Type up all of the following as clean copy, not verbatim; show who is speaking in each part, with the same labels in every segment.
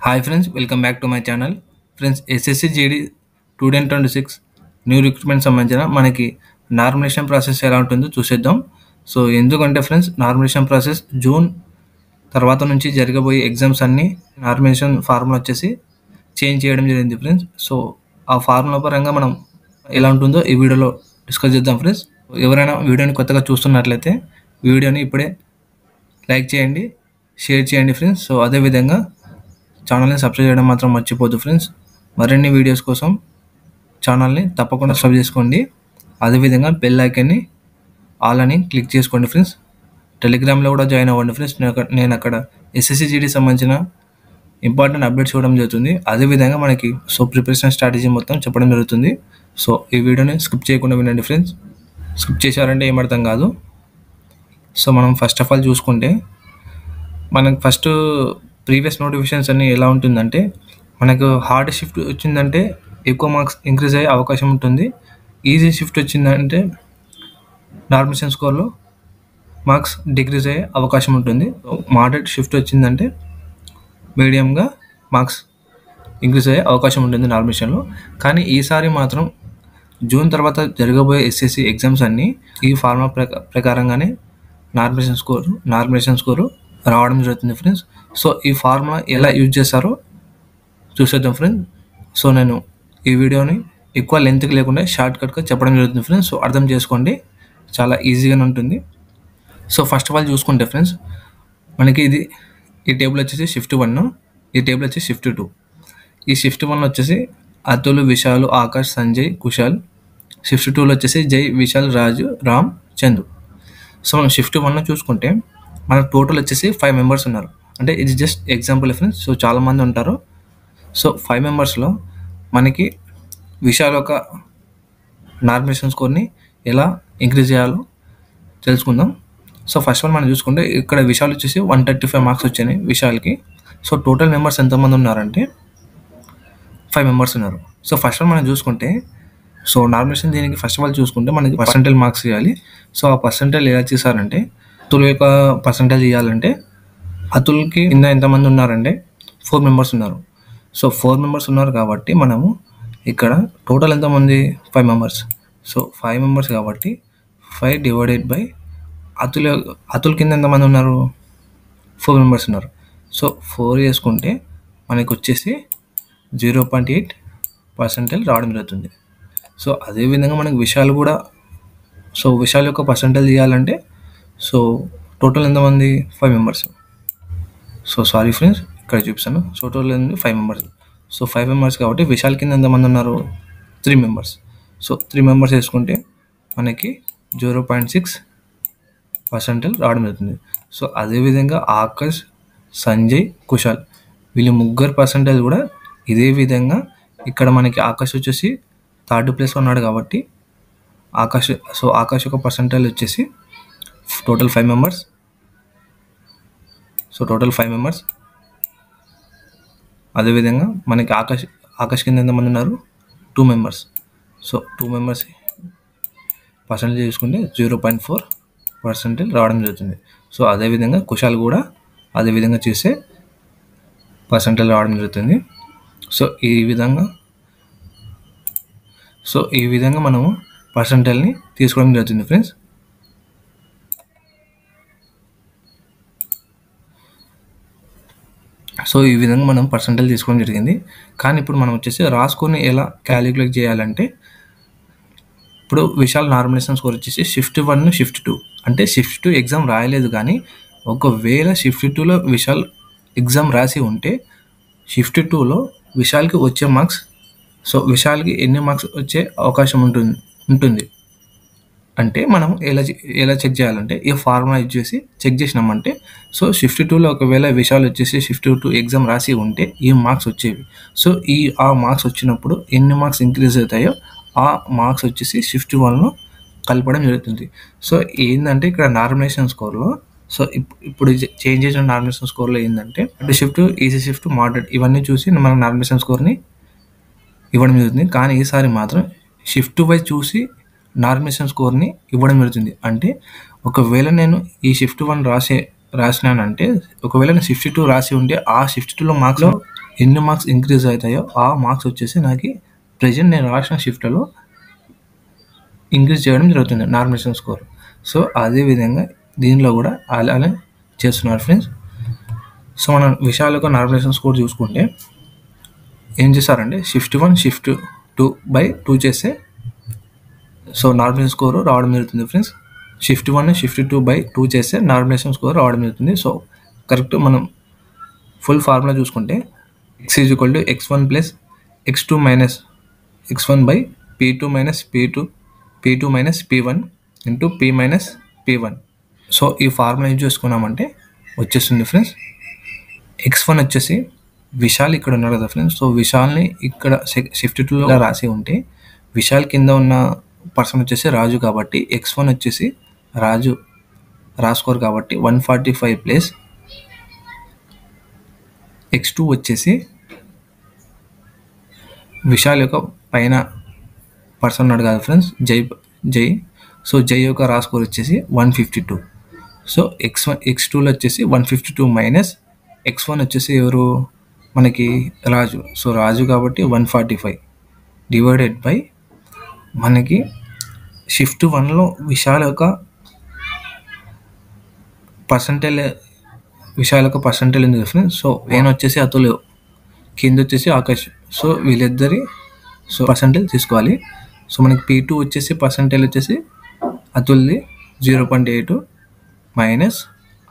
Speaker 1: Hi friends, welcome back to my channel. Friends, SSC GD 2026 new recruitment సంబంధించిన మనకి normalisation process ఎలా ఉంటుందో చూసేద్దాం. సో ఎందుకంటే ఫ్రెండ్స్, నార్మలైజేషన్ ప్రాసెస్ జూన్ తర్వాత నుంచి జరగబోయే ఎగ్జామ్స్ అన్నీ నార్మలైజేషన్ ఫార్ములా వచ్చేసి చేంజ్ చేయడం జరిగింది ఫ్రెండ్స్. సో ఆ ఫార్ములా పరంగా మనం ఎలా ఉంటుందో ఈ వీడియోలో డిస్కస్ చేద్దాం ఫ్రెండ్స్. ఎవరైనా వీడియోని కొత్తగా చూస్తున్నట్లయితే వీడియోని ఇప్పుడే లైక్ చేయండి, షేర్ చేయండి ఫ్రెండ్స్. సో అదేవిధంగా ఛానల్ని సబ్స్క్రైబ్ చేయడం మాత్రం మర్చిపోద్దు ఫ్రెండ్స్. మరిన్ని వీడియోస్ కోసం ఛానల్ని తప్పకుండా సబ్స్క్రైబ్ చేసుకోండి. అదేవిధంగా బెల్ ఐకాన్ని ఆల్ అని క్లిక్ చేసుకోండి ఫ్రెండ్స్. టెలిగ్రామ్లో కూడా జాయిన్ అవ్వండి ఫ్రెండ్స్. నేను అక్కడ ఎస్ఎస్సి జీడీ సంబంధించిన ఇంపార్టెంట్ అప్డేట్స్ ఇవ్వడం జరుగుతుంది. అదేవిధంగా మనకి ప్రిపరేషన్ స్ట్రాటజీ మొత్తం చెప్పడం జరుగుతుంది. సో ఈ వీడియోని స్కిప్ చేయకుండా వినండి ఫ్రెండ్స్. స్కిప్ చేశారంటే ఏం అర్థం కాదు. సో మనం ఫస్ట్ ఆఫ్ ఆల్ చూసుకుంటే మనకు ఫస్ట్ ప్రీవియస్ నోటిఫికేషన్స్ అన్నీ ఎలా ఉంటుందంటే, మనకు హార్డ్ షిఫ్ట్ వచ్చిందంటే ఎక్కువ మార్క్స్ ఇంక్రీజ్ అయ్యే అవకాశం ఉంటుంది. ఈజీ షిఫ్ట్ వచ్చిందంటే నార్మలైజేషన్ స్కోర్లో మార్క్స్ డిక్రీజ్ అయ్యే అవకాశం ఉంటుంది. మోడరేట్ షిఫ్ట్ వచ్చిందంటే మీడియంగా మార్క్స్ ఇంక్రీజ్ అయ్యే అవకాశం ఉంటుంది నార్మలైజేషన్లో. కానీ ఈసారి మాత్రం జూన్ తర్వాత జరగబోయే ఎస్ఎస్సి ఎగ్జామ్స్ అన్నీ ఈ ఫార్ములా ప్రకారంగానే నార్మలైజేషన్ స్కోరు రావడం జరుగుతుంది ఫ్రెండ్స్. సో ఈ ఫార్ములా ఎలా యూజ్ చేస్తారో చూసేద్దాం ఫ్రెండ్స్. సో నేను ఈ వీడియోని ఎక్కువ లెంత్కి లేకుండా షార్ట్ కట్గా చెప్పడం జరుగుతుంది ఫ్రెండ్స్. సో అర్థం చేసుకోండి, చాలా ఈజీగానే ఉంటుంది. సో ఫస్ట్ ఆఫ్ ఆల్ చూసుకుంటే ఫ్రెండ్స్, మనకి ఈ టేబుల్ వచ్చేసి షిఫ్ట్ 1, ఈ టేబుల్ వచ్చేసి షిఫ్ట్ 2. ఈ షిఫ్ట్ 1 వచ్చేసి అతుల్, విశాల్, ఆకాష్, సంజయ్, కుశాల్. షిఫ్ట్ 2లో వచ్చేసి జై, విశాల్, రాజు, రామ్, చందు. సో మనం షిఫ్ట్ 1లో చూసుకుంటే మనకు టోటల్ వచ్చేసి 5 మెంబర్స్ ఉన్నారు. అంటే ఇది జస్ట్ ఎగ్జాంపుల్ ఫ్రెండ్స్. సో చాలామంది ఉంటారు. సో 5 మెంబర్స్లో మనకి విశాల్ ఒక నార్మలైజేషన్ స్కోర్ని ఎలా ఇంక్రీజ్ చేయాలో తెలుసుకుందాం. సో ఫస్ట్ ఆఫ్ ఆల్ మనం చూసుకుంటే ఇక్కడ విశాల్ వచ్చేసి 135 మార్క్స్ వచ్చాయి విశాల్కి. సో టోటల్ మెంబర్స్ ఎంతమంది ఉన్నారంటే 5 మెంబర్స్ ఉన్నారు. సో ఫస్ట్ ఆఫ్ ఆల్ మనం చూసుకుంటే, సో నార్మలైజేషన్ దీనికి ఫస్ట్ ఆఫ్ ఆల్ చూసుకుంటే మనకి పర్సెంటేజ్ మార్క్స్ ఇవ్వాలి. సో ఆ పర్సెంటేజ్ ఎలా చేశారంటే, అతుల్ యొక్క పర్సెంటేజ్ ఇవ్వాలంటే అతుల్కి కింద ఎంతమంది ఉన్నారంటే 4 మెంబర్స్ ఉన్నారు. సో 4 మెంబర్స్ ఉన్నారు కాబట్టి మనము ఇక్కడ టోటల్ ఎంతమంది 5 మెంబర్స్. సో 5 మెంబర్స్ కాబట్టి 5 డివైడెడ్ బై అతుల్ కింద ఎంతమంది ఉన్నారు 4 మెంబర్స్ ఉన్నారు. సో 4 చేసుకుంటే మనకి వచ్చేసి 0.8% రావడం జరుగుతుంది. సో అదేవిధంగా మనకి విశాల్ కూడా, సో విశాల్ యొక్క పర్సెంటేజ్ ఇవ్వాలంటే సో టోటల్ ఎంతమంది 5 మెంబర్స్. సో సారీ ఫ్రెండ్స్, ఇక్కడ చూపిస్తాను. So total 5 members. So 5 members కాబట్టి విశాల్ కింద ఎంతమంది ఉన్నారు 3 మెంబర్స్. సో 3 మెంబర్స్ వేసుకుంటే మనకి 0.6% రావడం జరుగుతుంది. సో అదేవిధంగా ఆకాష్, సంజయ్, కుశాల్ వీళ్ళు ముగ్గురు పర్సెంటేజ్ కూడా ఇదే విధంగా ఇక్కడ మనకి ఆకాష్ వచ్చేసి 3rd ప్లేస్లో ఉన్నాడు కాబట్టి ఆకాష్ యొక్క పర్సెంటేజ్ వచ్చేసి total 5 members. So total 5 members. అదేవిధంగా మనకి ఆకాష్ కింద ఎంతమంది ఉన్నారు 2 మెంబర్స్. సో 2 మెంబర్స్ పర్సెంటేజ్ చూసుకుంటే 0.4% రావడం జరుగుతుంది. సో అదేవిధంగా కుశాల్ కూడా అదేవిధంగా చేస్తే పర్సెంటేజ్ రావడం జరుగుతుంది. సో ఈ విధంగా మనము పర్సెంటేజ్ని తీసుకోవడం జరుగుతుంది ఫ్రెండ్స్. సో ఈ విధంగా మనం పర్సెంటేజ్ తీసుకోవడం జరిగింది. కానీ ఇప్పుడు మనం వచ్చేసి రాసుకొని ఎలా క్యాలిక్యులేట్ చేయాలంటే, ఇప్పుడు విశాల్ నార్మలైజేషన్ స్కోర్ వచ్చేసి షిఫ్ట్ 1, షిఫ్ట్ 2 అంటే షిఫ్ట్ 2 ఎగ్జామ్ రాయలేదు. కానీ ఒకవేళ షిఫ్ట్ 2లో విశాల్ ఎగ్జామ్ రాసి ఉంటే షిఫ్ట్ 2లో విశాల్కి వచ్చే మార్క్స్, సో విశాల్కి ఎన్ని మార్క్స్ వచ్చే అవకాశం ఉంటుంది అంటే మనం ఎలా చెక్ చేయాలంటే, ఈ ఫార్ములా యూజ్ చేసి చెక్ చేసినామంటే, సో షిఫ్ట్ 2లో ఒకవేళ విశాల్ వచ్చేసి షిఫ్ట్ 2 ఎగ్జామ్ రాసి ఉంటే ఈ మార్క్స్ వచ్చేవి. సో ఆ మార్క్స్ వచ్చినప్పుడు ఎన్ని మార్క్స్ ఇంక్రీజ్ అవుతాయో ఆ మార్క్స్ వచ్చేసి షిఫ్ట్ 1లో కలపడం జరుగుతుంది. సో ఏంటంటే ఇక్కడ నార్మలైజేషన్ స్కోర్లో, సో ఇప్పుడు చేంజ్ చేసిన నార్మలైజేషన్ స్కోర్లో ఏంటంటే షిఫ్ట్, ఈజీ షిఫ్ట్, మోడరేట్ ఇవన్నీ చూసి మన నార్మలైజేషన్ స్కోర్ని ఇవ్వడం జరుగుతుంది. కానీ ఈసారి మాత్రం షిఫ్ట్ వైజ్ చూసి నార్మలైజేషన్ స్కోర్ని ఇవ్వడం జరుగుతుంది. అంటే ఒకవేళ నేను ఈ షిఫ్ట్ 1 రాసినానంటే, ఒకవేళ నేను షిఫ్ట్ 2 రాసి ఉంటే ఆ షిఫ్ట్ 2లో మార్క్స్లో ఎన్ని మార్క్స్ ఇంక్రీజ్ అవుతాయో ఆ మార్క్స్ వచ్చేసి నాకు ప్రజెంట్ నేను రాసిన షిఫ్ట్లో ఇంక్రీజ్ చేయడం జరుగుతుంది నార్మలైజేషన్ స్కోర్. సో అదేవిధంగా దీనిలో కూడా అలానే చేస్తున్నారు ఫ్రెండ్స్. సో మనం విశాల్ యొక్క నార్మలైజేషన్ స్కోర్ చూసుకుంటే ఏం చేశారంటే షిఫ్ట్ 1 షిఫ్ట్ 2/2 చేస్తే సో నార్మలైజేషన్ స్కోర్ రావడం జరుగుతుంది ఫ్రెండ్స్. షిఫ్ట్ 1 షిఫ్ట్ 2/2 చేస్తే నార్మలైజేషన్ స్కోర్ రావడం జరుగుతుంది. సో కరెక్ట్ మనం ఫుల్ ఫార్ములా చూసుకుంటే x = x1 + x2 - x1/p2 - p2 - p1 into p - p1. So ఈ ఫార్ములా యూజ్ చేసుకున్నామంటే వచ్చేస్తుంది ఫ్రెండ్స్. x1 వచ్చేసి విశాల్ ఇక్కడ ఉన్నాడు కదా ఫ్రెండ్స్. సో విశాల్ని ఇక్కడ షిఫ్ట్ 2లో రాసి ఉంటే విశాల్ కింద ఉన్న పర్సన్ వచ్చేసి రాజు కాబట్టి x1 వచ్చేసి రాజు రాసుకోరు కాబట్టి 145 + x2 వచ్చేసి విశాల్ యొక్క పైన పర్సన్ ఉన్నాడు కదా ఫ్రెండ్స్, జై. సో జై యొక్క రా స్కోర్ వచ్చేసి 152. సో x2లో వచ్చేసి 152 మైనస్ x1 వచ్చేసి ఎవరు మనకి రాజు. సో రాజు కాబట్టి 145 డివైడెడ్ బై మనకి షిఫ్ట్ 1లో విశాల్ యొక్క పర్సంటేజ్ ఉంది ఫ్రెండ్స్. సో నేను వచ్చేసి అతులు, కింద వచ్చేసి ఆకాష్. సో వీళ్ళిద్దరి సో పర్సంటేజ్ తీసుకోవాలి. సో మనకి P2 వచ్చేసి పర్సంటేజ్ వచ్చేసి అతుల్ది 0.8 మైనస్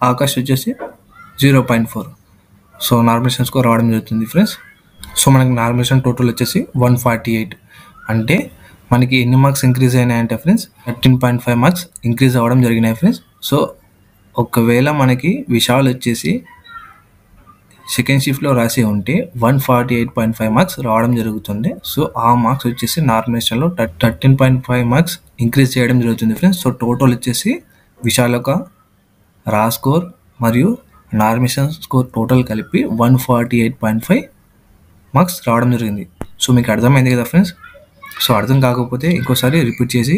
Speaker 1: ఆకాష్ వచ్చేసి 0.4. సో నార్మలైజేషన్ స్కోర్ రావడం జరుగుతుంది ఫ్రెండ్స్. సో మనకి నార్మలైజేషన్ టోటల్ వచ్చేసి 148. అంటే మనకి ఎన్ని మార్క్స్ ఇంక్రీజ్ అయినాయంటే ఫ్రెండ్స్ 13.5 మార్క్స్ ఇంక్రీజ్ అవ్వడం జరిగినాయి ఫ్రెండ్స్. సో ఒకవేళ మనకి విశాల్ వచ్చేసి సెకండ్ షిఫ్ట్లో రాసి ఉంటే 148.5 మార్క్స్ రావడం జరుగుతుంది. సో ఆ మార్క్స్ వచ్చేసి నార్మలైజేషన్లో 13.5 మార్క్స్ ఇంక్రీజ్ చేయడం జరుగుతుంది ఫ్రెండ్స్. సో టోటల్ వచ్చేసి విశాల్ యొక్క రా స్కోర్ మరియు నార్మలైజేషన్ స్కోర్ టోటల్ కలిపి 148.5 మార్క్స్ రావడం జరిగింది. సో మీకు అర్థమైంది కదా ఫ్రెండ్స్. సో అర్థం కాకపోతే ఇంకోసారి రిపీట్ చేసి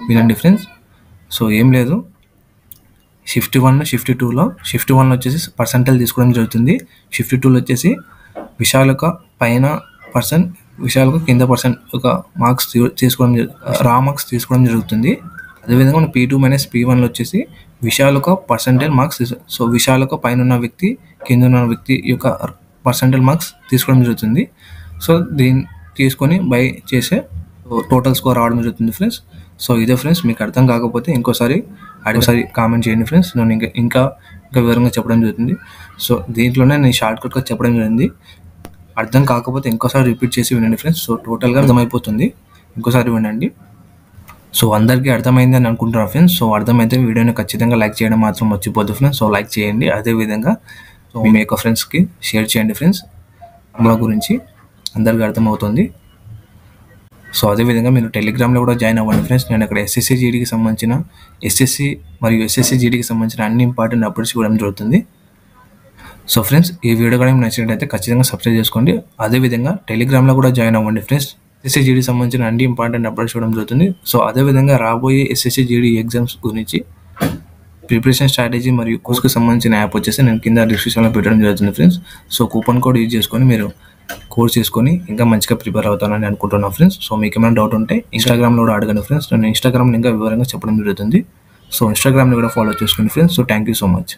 Speaker 1: వినండి ఫ్రెండ్స్. సో ఏం లేదు, షిఫ్ట్ 1 షిఫ్ట్ 2లో షిఫ్ట్ 1లో వచ్చేసి పర్సంటేజ్ తీసుకోవడం జరుగుతుంది. షిఫ్ట్ 2లో వచ్చేసి విశాల్ యొక్క పైన పర్సన్, విశాల్ యొక్క కింద పర్సన్ ఒక మార్క్స్ తీసుకోవడం రా మార్క్స్ తీసుకోవడం జరుగుతుంది. అదేవిధంగా మన P2 - P1లో వచ్చేసి విశాల్ యొక్క పర్సంటేజ్ మార్క్స్. సో విశాల్ యొక్క పైన ఉన్న వ్యక్తి కింద ఉన్న వ్యక్తి యొక్క పర్సంటేజ్ మార్క్స్ తీసుకోవడం జరుగుతుంది. సో దీన్ని తీసుకొని బై చేసే టోటల్ స్కోర్ రావడం జరుగుతుంది ఫ్రెండ్స్. సో ఇదే ఫ్రెండ్స్, మీకు అర్థం కాకపోతే ఇంకోసారి కామెంట్ చేయండి ఫ్రెండ్స్. నేను ఇంకా వివరంగా చెప్పడం జరుగుతుంది. సో దీంట్లోనే నేను షార్ట్కట్గా చెప్పడం జరిగింది. అర్థం కాకపోతే ఇంకోసారి రిపీట్ చేసి వినండి ఫ్రెండ్స్. సో టోటల్గా అర్థమైపోతుంది, ఇంకోసారి వినండి. సో అందరికీ అర్థమైంది అని అనుకుంటున్నాను ఫ్రెండ్స్. సో అర్థమైతే వీడియోని ఖచ్చితంగా లైక్ చేయడం మాత్రం మర్చిపోద్దు ఫ్రెండ్స్. సో లైక్ చేయండి. అదేవిధంగా సో మీ యొక్క ఫ్రెండ్స్కి షేర్ చేయండి ఫ్రెండ్స్. ఫార్ములా గురించి అందరికీ అర్థమవుతుంది. సో అదేవిధంగా మీరు టెలిగ్రామ్లో కూడా జాయిన్ అవ్వండి ఫ్రెండ్స్. నేను అక్కడ ఎస్ఎస్సి జీడీకి సంబంధించిన మరియు ఎస్ఎస్సి జీడీకి సంబంధించిన అన్ని ఇంపార్టెంట్ అప్డేట్స్ ఇవ్వడం జరుగుతుంది. సో ఫ్రెండ్స్, ఈ వీడియో కూడా మీకు నచ్చినట్లయితే ఖచ్చితంగా సబ్స్క్రైబ్ చేసుకోండి. అదేవిధంగా టెలిగ్రామ్లో కూడా జాయిన్ అవ్వండి ఫ్రెండ్స్. ఎస్ఎస్సి జీడీకి సంబంధించిన అన్ని ఇంపార్టెంట్ అప్డేట్స్ ఇవ్వడం జరుగుతుంది. సో అదేవిధంగా రాబోయే ఎస్ఎస్సి జీడీ ఎగ్జామ్స్ గురించి ప్రిపరేషన్ స్ట్రాటజీ మరియు కోర్స్కి సంబంధించిన యాప్ వచ్చేసి నేను కింద డిస్క్రిప్షన్లో పెట్టడం జరుగుతుంది friends. So coupon code use చేసుకొని మీరు కోర్స్ చేసుకొని ఇంకా మంచిగా ప్రిపేర్ అవుతానని అనుకుంటున్నాను ఫ్రెండ్స్. సో మీకు ఏమైనా డౌట్ ఉంటే ఇన్స్టాగ్రామ్లో కూడా అడగండి ఫ్రెండ్స్. నేను ఇన్స్టాగ్రామ్లో ఇంకా వివరంగా చెప్పడం జరుగుతుంది. సో ఇన్స్టాగ్రామ్ని కూడా ఫాలో చేసుకోండి friends. So thank you so much.